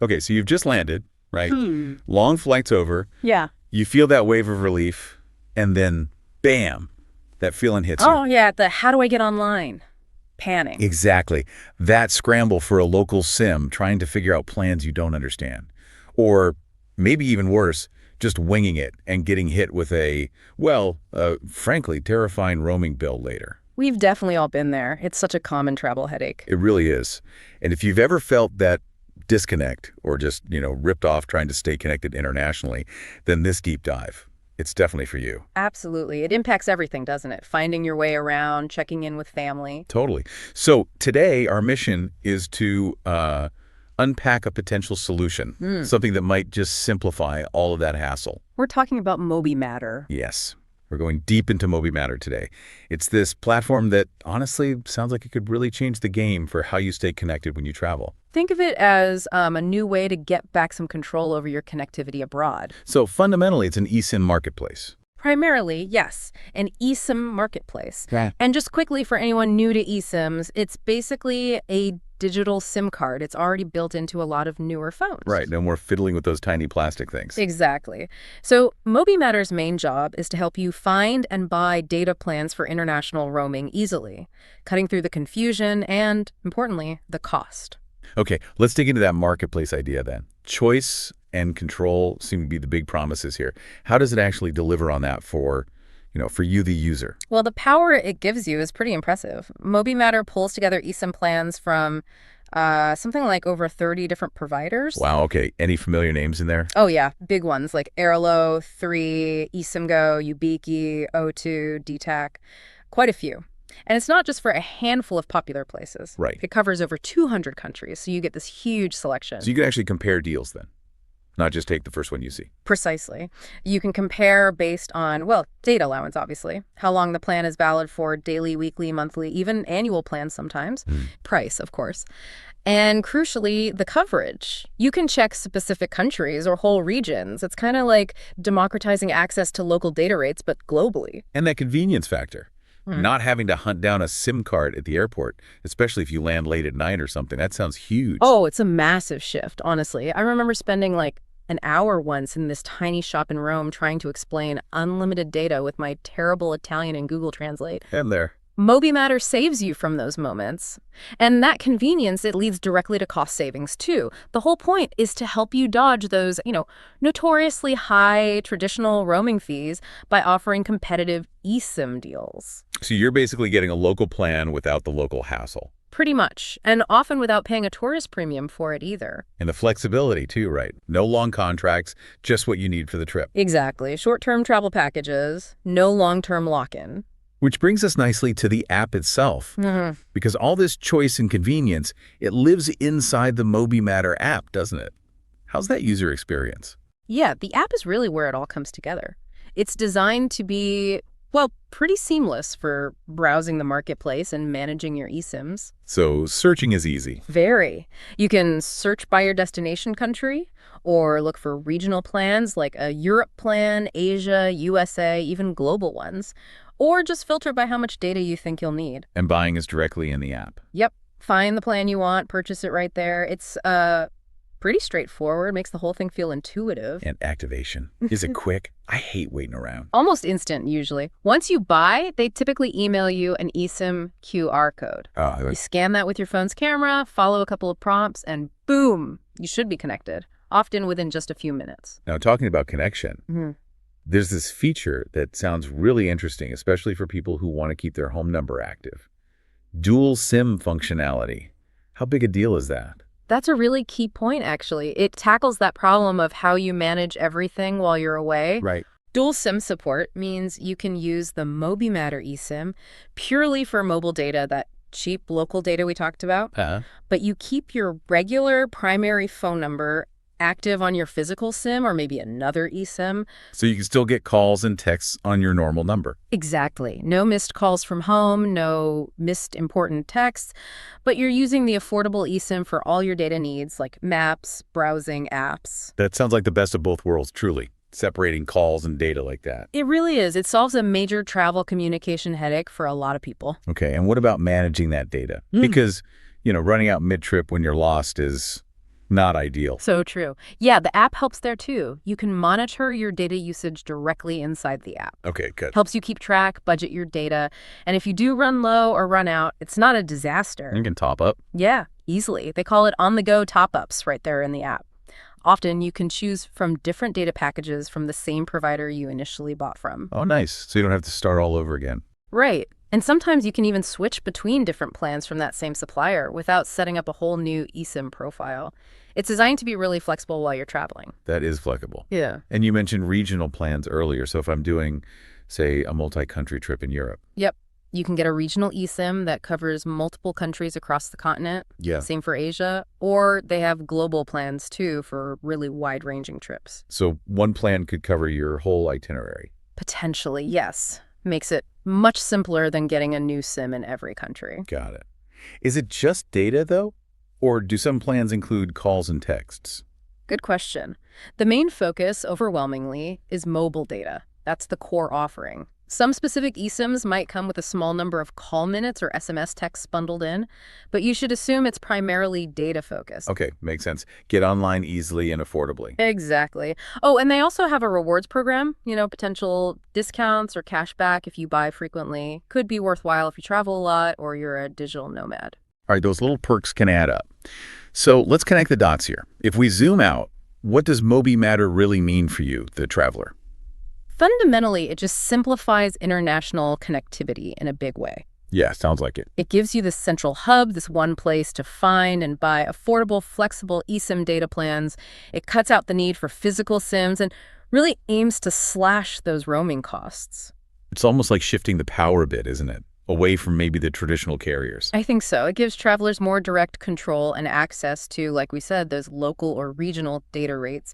Okay, so you've just landed, right? Long flight's over. Yeah. You feel that wave of relief, and then, bam, that feeling hits you. Oh, yeah, the how do I get online? Panning. Exactly. That scramble for a local SIM, trying to figure out plans you don't understand. Or maybe even worse, just winging it and getting hit with a, frankly, terrifying roaming bill later. We've definitely all been there. It's such a common travel headache. It really is. And if you've ever felt that disconnect or just, ripped off trying to stay connected internationally, then this deep dive, it's definitely for you. Absolutely. It impacts everything, doesn't it? Finding your way around, checking in with family. Totally. So today, our mission is to unpack a potential solution, something that might just simplify all of that hassle. We're talking about MobiMatter. Yes. We're going deep into MobiMatter today. It's this platform that honestly sounds like it could really change the game for how you stay connected when you travel. Think of it as a new way to get back some control over your connectivity abroad. So fundamentally, it's an eSIM marketplace. Primarily, yes, an eSIM marketplace. Yeah. And just quickly for anyone new to eSIMs, it's basically a digital SIM card. It's already built into a lot of newer phones. Right, no more fiddling with those tiny plastic things. Exactly. So MobiMatter's main job is to help you find and buy data plans for international roaming easily, cutting through the confusion and, importantly, the cost. Okay, let's dig into that marketplace idea then. Choice and control seem to be the big promises here. How does it actually deliver on that for you, the user? Well, the power it gives you is pretty impressive. MobiMatter pulls together eSIM plans from something like over 30 different providers. Wow, okay. Any familiar names in there? Oh, yeah. Big ones like Airlo, 3, eSIMGO, Ubiki, O2, DTAC. Quite a few. And it's not just for a handful of popular places. Right. It covers over 200 countries, so you get this huge selection. So you can actually compare deals then, not just take the first one you see. Precisely. You can compare based on, data allowance, obviously, how long the plan is valid for, daily, weekly, monthly, even annual plans sometimes, price, of course. And crucially, the coverage. You can check specific countries or whole regions. It's kind of like democratizing access to local data rates, but globally. And that convenience factor. Not having to hunt down a SIM card at the airport, especially if you land late at night or something. That sounds huge. Oh, it's a massive shift, honestly. I remember spending like an hour once in this tiny shop in Rome trying to explain unlimited data with my terrible Italian in Google Translate. And there. MobiMatter saves you from those moments. And that convenience, it leads directly to cost savings, too. The whole point is to help you dodge those, notoriously high traditional roaming fees by offering competitive eSIM deals. So you're basically getting a local plan without the local hassle. Pretty much, and often without paying a tourist premium for it either. And the flexibility, too, right? No long contracts, just what you need for the trip. Exactly. Short-term travel packages, no long-term lock-in. Which brings us nicely to the app itself. Because all this choice and convenience, it lives inside the MobiMatter app, doesn't it? How's that user experience? Yeah, the app is really where it all comes together. It's designed to be, pretty seamless for browsing the marketplace and managing your eSIMs. So searching is easy. Very. You can search by your destination country or look for regional plans like a Europe plan, Asia, USA, even global ones. Or just filter by how much data you think you'll need. And buying is directly in the app. Yep. Find the plan you want, purchase it right there. It's pretty straightforward, makes the whole thing feel intuitive. And activation. Is it quick? I hate waiting around. Almost instant, usually. Once you buy, they typically email you an eSIM QR code. You scan that with your phone's camera, follow a couple of prompts, and boom, you should be connected, often within just a few minutes. Now, talking about connection, there's this feature that sounds really interesting, especially for people who want to keep their home number active. Dual SIM functionality. How big a deal is that? That's a really key point, actually. It tackles that problem of how you manage everything while you're away. Right. Dual SIM support means you can use the MobiMatter eSIM purely for mobile data, that cheap local data we talked about. But you keep your regular primary phone number active on your physical SIM or maybe another eSIM. So you can still get calls and texts on your normal number. Exactly. No missed calls from home, no missed important texts, but you're using the affordable eSIM for all your data needs like maps, browsing, apps. That sounds like the best of both worlds, truly. Separating calls and data like that. It really is. It solves a major travel communication headache for a lot of people. Okay, and what about managing that data? Because, running out mid-trip when you're lost is Not ideal. So true. Yeah, the app helps there too. You can monitor your data usage directly inside the app. Okay, good. Helps you keep track, budget your data, and if you do run low or run out, it's not a disaster. You can top up. Yeah, easily. They call it on-the-go top-ups right there in the app. Often, you can choose from different data packages from the same provider you initially bought from. Oh, nice. So you don't have to start all over again. Right. And sometimes you can even switch between different plans from that same supplier without setting up a whole new eSIM profile. It's designed to be really flexible while you're traveling. That is flexible. Yeah. And you mentioned regional plans earlier. So if I'm doing, say, a multi-country trip in Europe. Yep. You can get a regional eSIM that covers multiple countries across the continent. Yeah. Same for Asia. Or they have global plans, too, for really wide-ranging trips. So one plan could cover your whole itinerary. Potentially, yes. Makes it much simpler than getting a new SIM in every country. Got it. Is it just data, though? Or do some plans include calls and texts? Good question. The main focus, overwhelmingly, is mobile data. That's the core offering. Some specific eSIMs might come with a small number of call minutes or SMS texts bundled in, but you should assume it's primarily data-focused. Okay, makes sense. Get online easily and affordably. Exactly. Oh, and they also have a rewards program, potential discounts or cash back if you buy frequently. Could be worthwhile if you travel a lot or you're a digital nomad. All right, those little perks can add up. So let's connect the dots here. If we zoom out, what does MobiMatter really mean for you, the traveler? Fundamentally, it just simplifies international connectivity in a big way. Yeah, sounds like it. It gives you this central hub, this one place to find and buy affordable, flexible eSIM data plans. It cuts out the need for physical SIMs and really aims to slash those roaming costs. It's almost like shifting the power a bit, isn't it? Away from maybe the traditional carriers. I think so. It gives travelers more direct control and access to, like we said, those local or regional data rates.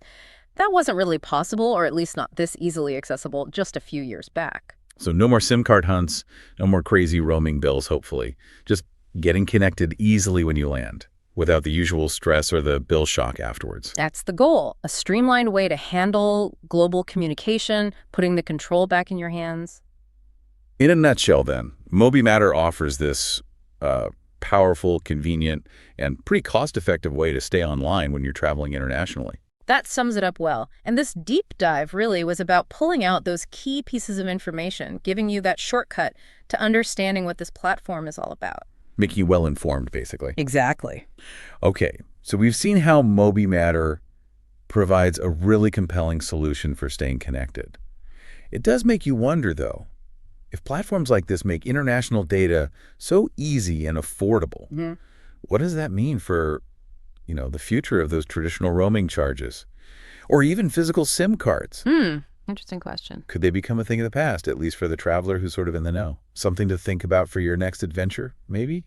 That wasn't really possible, or at least not this easily accessible, just a few years back. So no more SIM card hunts, no more crazy roaming bills, hopefully. Just getting connected easily when you land, without the usual stress or the bill shock afterwards. That's the goal, a streamlined way to handle global communication, putting the control back in your hands. In a nutshell, then, MobiMatter offers this powerful, convenient, and pretty cost-effective way to stay online when you're traveling internationally. That sums it up well. And this deep dive really was about pulling out those key pieces of information, giving you that shortcut to understanding what this platform is all about. Making you well-informed, basically. Exactly. Okay, so we've seen how MobiMatter provides a really compelling solution for staying connected. It does make you wonder, though, if platforms like this make international data so easy and affordable, what does that mean for the future of those traditional roaming charges, or even physical SIM cards? Interesting question. Could they become a thing of the past, at least for the traveler who's sort of in the know? Something to think about for your next adventure, maybe?